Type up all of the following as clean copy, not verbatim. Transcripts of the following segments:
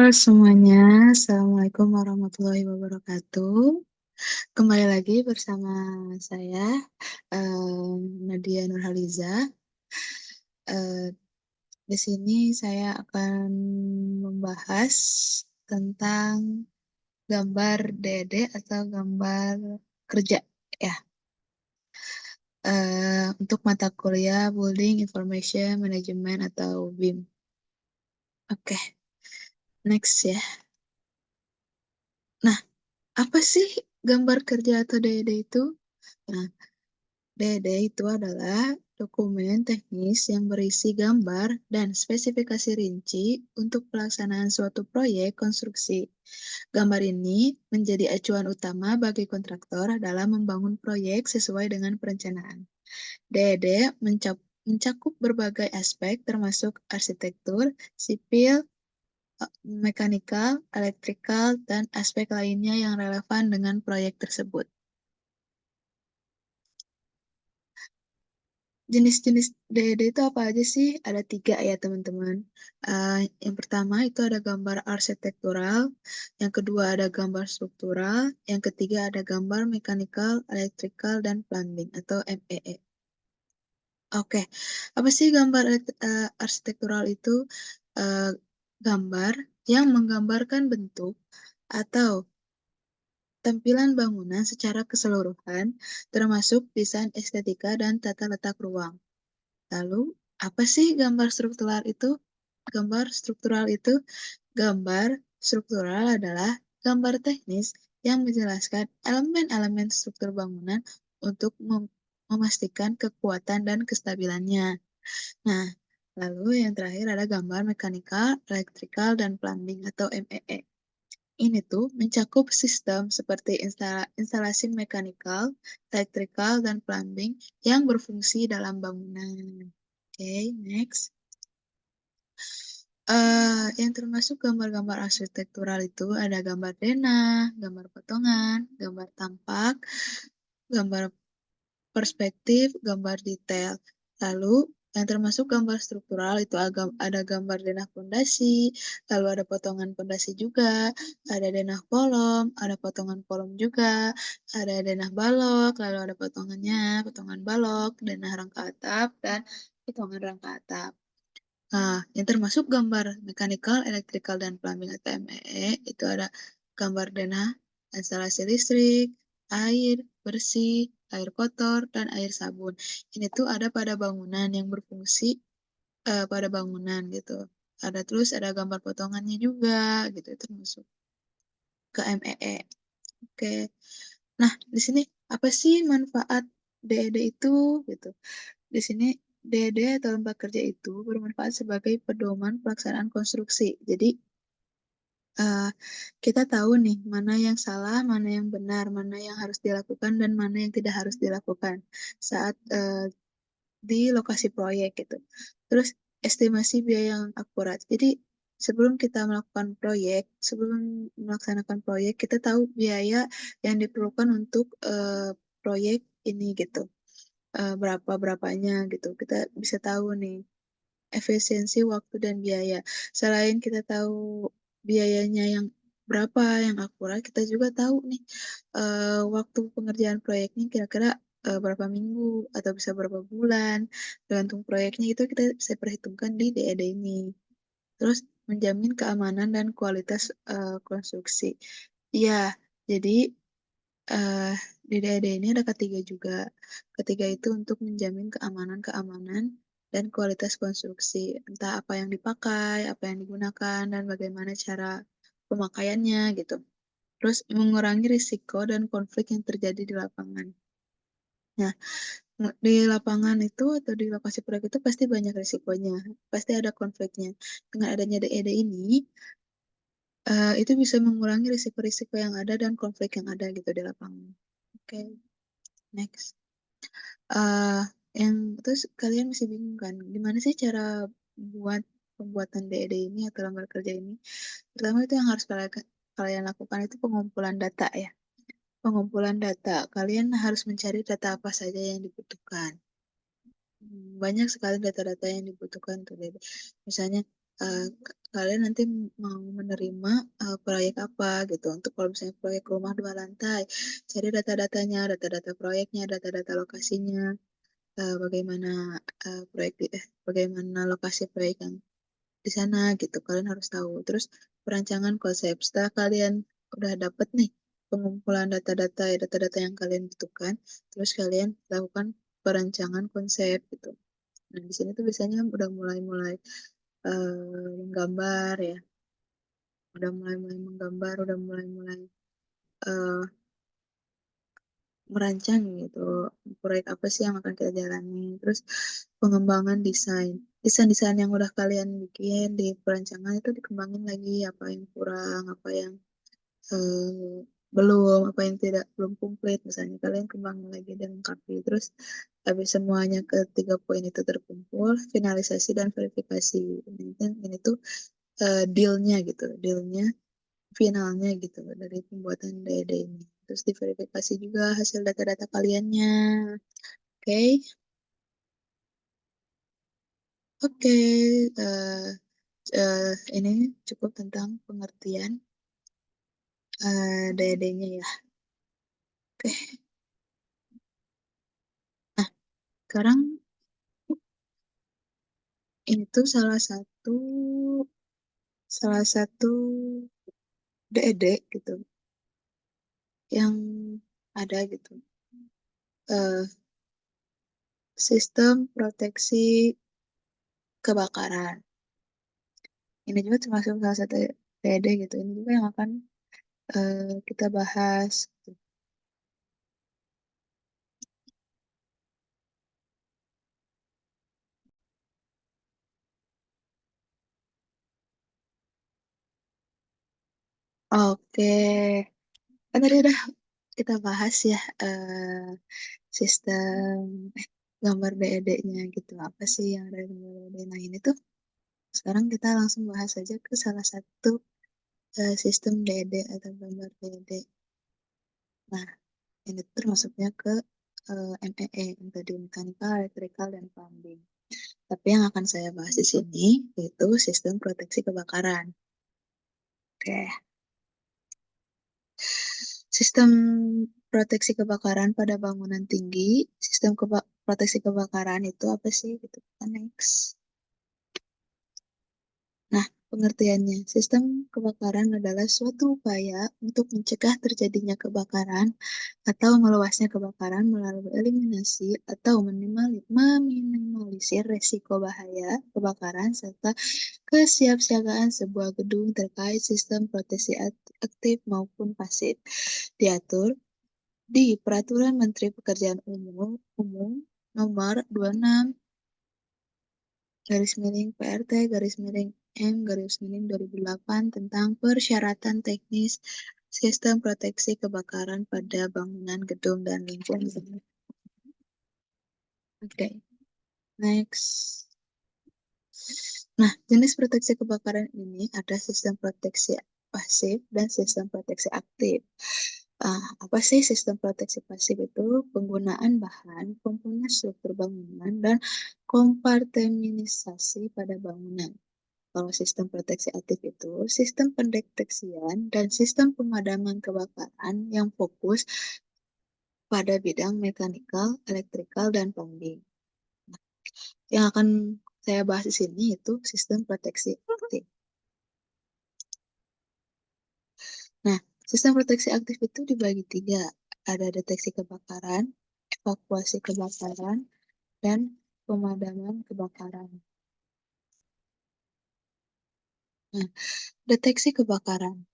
Semuanya, Assalamualaikum warahmatullahi wabarakatuh. Kembali lagi bersama saya, Nadia Nurhaliza. Eee, di sini saya akan membahas tentang gambar DED atau gambar kerja ya, untuk mata kuliah Building Information Management atau BIM. Oke, next ya. Nah, apa sih gambar kerja atau DED itu? Nah, DED itu adalah dokumen teknis yang berisi gambar dan spesifikasi rinci untuk pelaksanaan suatu proyek konstruksi. Gambar ini menjadi acuan utama bagi kontraktor dalam membangun proyek sesuai dengan perencanaan. DED mencakup berbagai aspek termasuk arsitektur, sipil, mekanikal, elektrikal, dan aspek lainnya yang relevan dengan proyek tersebut. Jenis-jenis DED itu apa aja sih? Ada 3 ya teman-teman. Yang pertama itu ada gambar arsitektural, yang kedua ada gambar struktural, yang ketiga ada gambar mekanikal, elektrikal, dan plumbing atau MEE. Oke, apa sih gambar arsitektural itu? Uh, Gambar yang menggambarkan bentuk atau tampilan bangunan secara keseluruhan, termasuk desain estetika dan tata letak ruang. Lalu, apa sih gambar struktural itu? Gambar struktural itu, gambar struktural adalah gambar teknis yang menjelaskan elemen-elemen struktur bangunan untuk memastikan kekuatan dan kestabilannya. Nah, lalu yang terakhir ada gambar mekanikal, elektrikal, dan plumbing atau MEE. Ini tuh mencakup sistem seperti instalasi mekanikal, elektrikal, dan plumbing yang berfungsi dalam bangunan. Oke, next. Yang termasuk gambar-gambar arsitektural itu ada gambar denah, gambar potongan, gambar tampak, gambar perspektif, gambar detail. Lalu yang termasuk gambar struktural itu ada gambar denah pondasi, lalu ada potongan pondasi juga, ada denah kolom, ada potongan kolom juga, ada denah balok, lalu ada potongan balok, denah rangka atap, dan potongan rangka atap. Nah, yang termasuk gambar mechanical, electrical, dan plumbing atau MEE itu ada gambar denah, instalasi listrik, air bersih, air kotor, dan air sabun. Ini tuh ada pada bangunan yang berfungsi pada bangunan gitu. Ada gambar potongannya juga gitu, itu masuk ke MEE. Oke. Nah, di sini apa sih manfaat DED itu gitu? Di sini DED atau lembar kerja itu bermanfaat sebagai pedoman pelaksanaan konstruksi. Jadi eh, kita tahu nih mana yang salah, mana yang benar, mana yang harus dilakukan dan mana yang tidak harus dilakukan saat di lokasi proyek gitu. Terus estimasi biaya yang akurat. Jadi sebelum kita melakukan proyek, sebelum melaksanakan proyek, kita tahu biaya yang diperlukan untuk proyek ini gitu. Berapanya gitu. Kita bisa tahu nih efisiensi waktu dan biaya. Selain kita tahu biayanya yang berapa yang akurat, kita juga tahu nih waktu pengerjaan proyeknya kira-kira berapa minggu atau bisa berapa bulan. Tergantung proyeknya itu kita bisa perhitungkan di DED ini. Terus menjamin keamanan dan kualitas konstruksi. Iya, jadi eh, di DAD ini ada ketiga juga. Ketiga itu untuk menjamin keamanan dan kualitas konstruksi. Entah apa yang dipakai, apa yang digunakan, dan bagaimana cara pemakaiannya gitu. Terus mengurangi risiko dan konflik yang terjadi di lapangan. Nah, di lapangan itu atau di lokasi proyek itu pasti banyak risikonya. Pasti ada konfliknya. Dengan adanya DED ini, itu bisa mengurangi risiko-risiko yang ada dan konflik yang ada gitu di lapangan. Oke, next. eh yang terus kalian masih bingung kan, gimana sih cara buat pembuatan DED ini atau lembar kerja ini? Pertama itu yang harus kalian lakukan itu pengumpulan data ya. Pengumpulan data, kalian harus mencari data apa saja yang dibutuhkan. Banyak sekali data-data yang dibutuhkan tuh. Misalnya kalian nanti mau menerima proyek apa gitu. Untuk kalau misalnya proyek rumah 2 lantai, cari data-datanya, data-data proyeknya, data-data lokasinya, bagaimana bagaimana lokasi proyek yang di sana gitu. Kalian harus tahu. Terus perancangan konsep. Setelah kalian udah dapet nih pengumpulan data-data data-data yang kalian butuhkan, terus kalian lakukan perancangan konsep gitu. Nah, di sini tuh biasanya udah mulai-mulai menggambar ya, udah mulai-mulai menggambar, udah mulai-mulai eh, merancang gitu, proyek apa sih yang akan kita jalani. Terus pengembangan desain, desain-desain yang udah kalian bikin di perancangan itu dikembangin lagi, apa yang kurang, apa yang belum, apa yang belum komplit, misalnya kalian kembangin lagi dan lengkapi. Terus habis semuanya ketiga poin itu terkumpul, finalisasi dan verifikasi. Ini tuh dealnya gitu, dealnya finalnya gitu dari pembuatan DD ini. Terus diverifikasi juga hasil data-data kaliannya. Oke, oke. eh, ini cukup tentang pengertian DD-nya ya. Oke, nah sekarang ini tuh salah satu DD gitu yang ada gitu. Eh, Sistem proteksi kebakaran. Ini juga termasuk salah satu DD gitu. Ini juga yang akan kita bahas. Oke, kan tadi udah kita bahas ya sistem gambar DED-nya gitu. Apa sih yang ada di gambar DED? Nah ini tuh sekarang kita langsung bahas aja ke salah satu sistem DED atau gambar DED. Nah ini tuh termasuknya ke MEE yang tadi mechanical, electrical, dan plumbing. Tapi yang akan saya bahas di sini yaitu sistem proteksi kebakaran. Oke, sistem proteksi kebakaran pada bangunan tinggi, sistem proteksi kebakaran itu apa sih? Gitu. Next. Nah, pengertiannya, sistem kebakaran adalah suatu upaya untuk mencegah terjadinya kebakaran atau meluasnya kebakaran melalui eliminasi atau meminimalisir resiko bahaya kebakaran serta kesiapsiagaan sebuah gedung terkait sistem proteksi aktif maupun pasif. Diatur di Peraturan Menteri Pekerjaan Umum Nomor 26 garis miring PRT garis miring M garis miring 2008 tentang persyaratan teknis sistem proteksi kebakaran pada bangunan gedung dan lingkungan. Oke, next. Nah, jenis proteksi kebakaran ini ada sistem proteksi pasif dan sistem proteksi aktif. Apa sih sistem proteksi pasif itu? Penggunaan bahan, komponen struktur bangunan, dan kompartementasi pada bangunan. Kalau sistem proteksi aktif itu sistem pendeteksian dan sistem pemadaman kebakaran yang fokus pada bidang mekanikal, elektrikal, dan plumbing. Yang akan saya bahas di sini itu sistem proteksi aktif. Nah, sistem proteksi aktif itu dibagi 3. Ada deteksi kebakaran, evakuasi kebakaran, dan pemadaman kebakaran. Nah, deteksi kebakaran.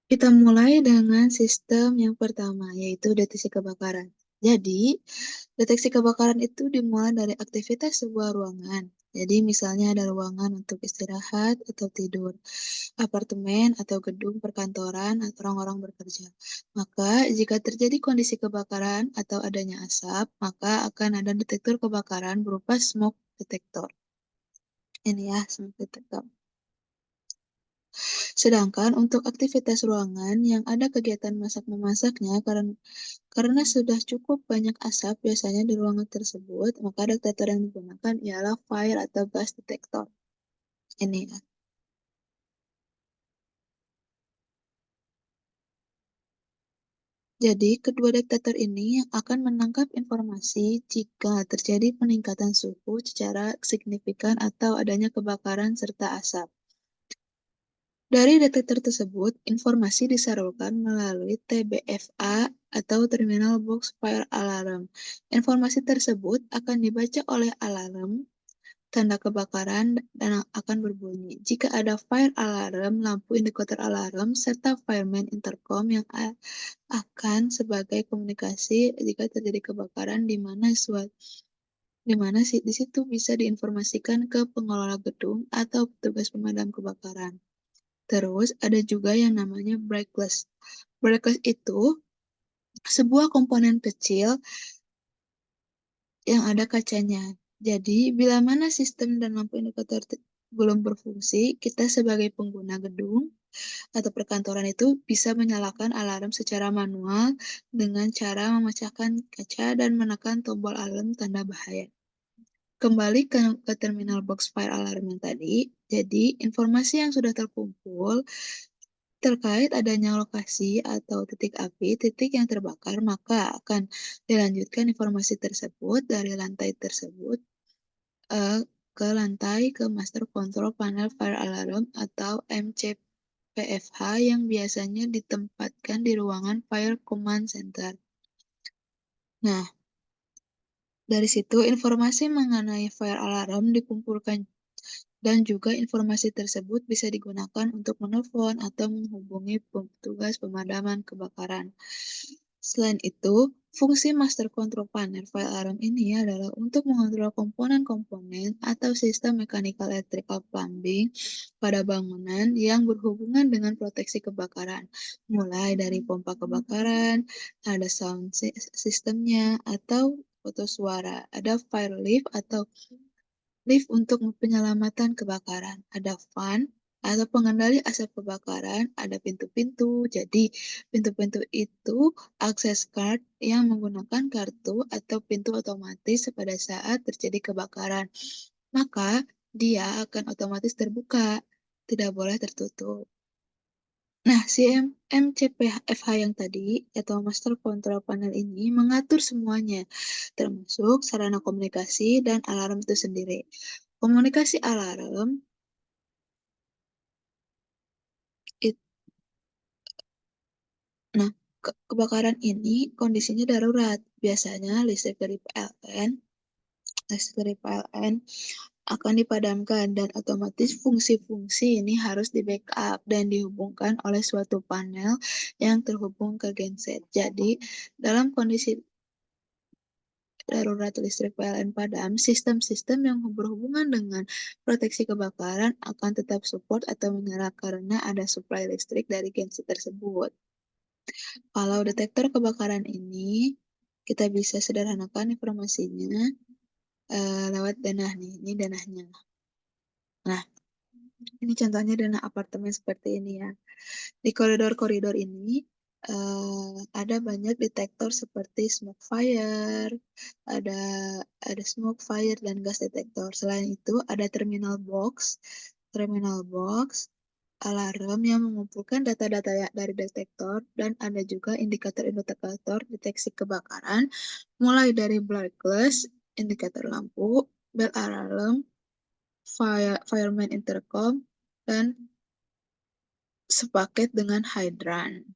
Kita mulai dengan sistem yang pertama, yaitu deteksi kebakaran. Jadi, deteksi kebakaran itu dimulai dari aktivitas sebuah ruangan. Jadi misalnya ada ruangan untuk istirahat atau tidur, apartemen atau gedung perkantoran atau orang-orang bekerja. Maka jika terjadi kondisi kebakaran atau adanya asap, maka akan ada detektor kebakaran berupa smoke detector. Ini ya, smoke detector. Sedangkan untuk aktivitas ruangan yang ada kegiatan masak-memasaknya karena sudah cukup banyak asap biasanya di ruangan tersebut, maka detektor yang digunakan ialah fire atau gas detector. Ini ya. Jadi, kedua detektor ini yang akan menangkap informasi jika terjadi peningkatan suhu secara signifikan atau adanya kebakaran serta asap. Dari detektor tersebut, informasi disalurkan melalui TBFA atau Terminal Box Fire Alarm. Informasi tersebut akan dibaca oleh alarm tanda kebakaran dan akan berbunyi. Jika ada fire alarm, lampu indikator alarm, serta fireman intercom yang akan sebagai komunikasi jika terjadi kebakaran di mana sih di situ bisa diinformasikan ke pengelola gedung atau petugas pemadam kebakaran. Terus ada juga yang namanya brightlass. Brightlass itu sebuah komponen kecil yang ada kacanya. Jadi, bila mana sistem dan lampu indikator belum berfungsi, kita sebagai pengguna gedung atau perkantoran itu bisa menyalakan alarm secara manual dengan cara memecahkan kaca dan menekan tombol alarm tanda bahaya. Kembali ke terminal box fire alarm yang tadi, jadi informasi yang sudah terkumpul terkait adanya lokasi atau titik api, titik yang terbakar, maka akan dilanjutkan informasi tersebut dari lantai tersebut ke lantai ke Master Control Panel Fire Alarm atau MCPFH yang biasanya ditempatkan di ruangan Fire Command Center. Nah, dari situ informasi mengenai fire alarm dikumpulkan dan juga informasi tersebut bisa digunakan untuk menelpon atau menghubungi petugas pemadaman kebakaran. Selain itu, fungsi Master Control Panel Fire Alarm ini adalah untuk mengontrol komponen-komponen atau sistem mechanical electrical plumbing pada bangunan yang berhubungan dengan proteksi kebakaran, mulai dari pompa kebakaran, ada sound sistemnya, atau foto suara, ada fire lift atau lift untuk penyelamatan kebakaran, ada fan atau pengendali asap kebakaran, ada pintu-pintu. Jadi, pintu-pintu itu akses card yang menggunakan kartu atau pintu otomatis pada saat terjadi kebakaran. Maka, dia akan otomatis terbuka, tidak boleh tertutup. Nah, si MCPFH yang tadi, atau Master Control Panel ini, mengatur semuanya, termasuk sarana komunikasi dan alarm itu sendiri. Komunikasi alarm, it- nah, kebakaran ini kondisinya darurat. Biasanya listrik dari PLN akan dipadamkan dan otomatis fungsi-fungsi ini harus di-backup dan dihubungkan oleh suatu panel yang terhubung ke genset. Jadi, dalam kondisi darurat listrik PLN padam, sistem-sistem yang berhubungan dengan proteksi kebakaran akan tetap support atau menyala karena ada suplai listrik dari genset tersebut. Kalau detektor kebakaran ini, kita bisa sederhanakan informasinya lewat denah nih. Ini denahnya. Nah, ini contohnya denah apartemen seperti ini ya. Di koridor-koridor ini ada banyak detektor seperti smoke fire, ada smoke fire dan gas detektor. Selain itu, ada terminal box, alarm yang mengumpulkan data-data dari detektor, dan ada juga indikator-indikator deteksi kebakaran, mulai dari brightlass, indikator lampu, bell alarm, fireman intercom, dan sepaket dengan hydran.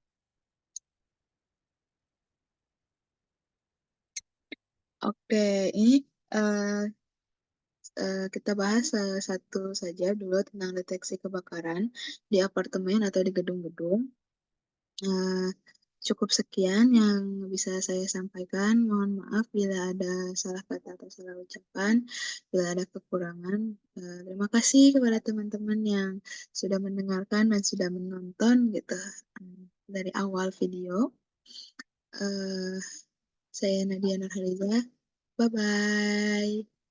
Oke, ini eh, kita bahas satu saja dulu tentang deteksi kebakaran di apartemen atau di gedung-gedung. Eh, Cukup sekian yang bisa saya sampaikan. Mohon maaf bila ada salah kata atau salah ucapan, bila ada kekurangan. Terima kasih kepada teman-teman yang sudah mendengarkan dan sudah menonton gitu dari awal video. Eh, saya Nadia Nurhaliza. Bye bye.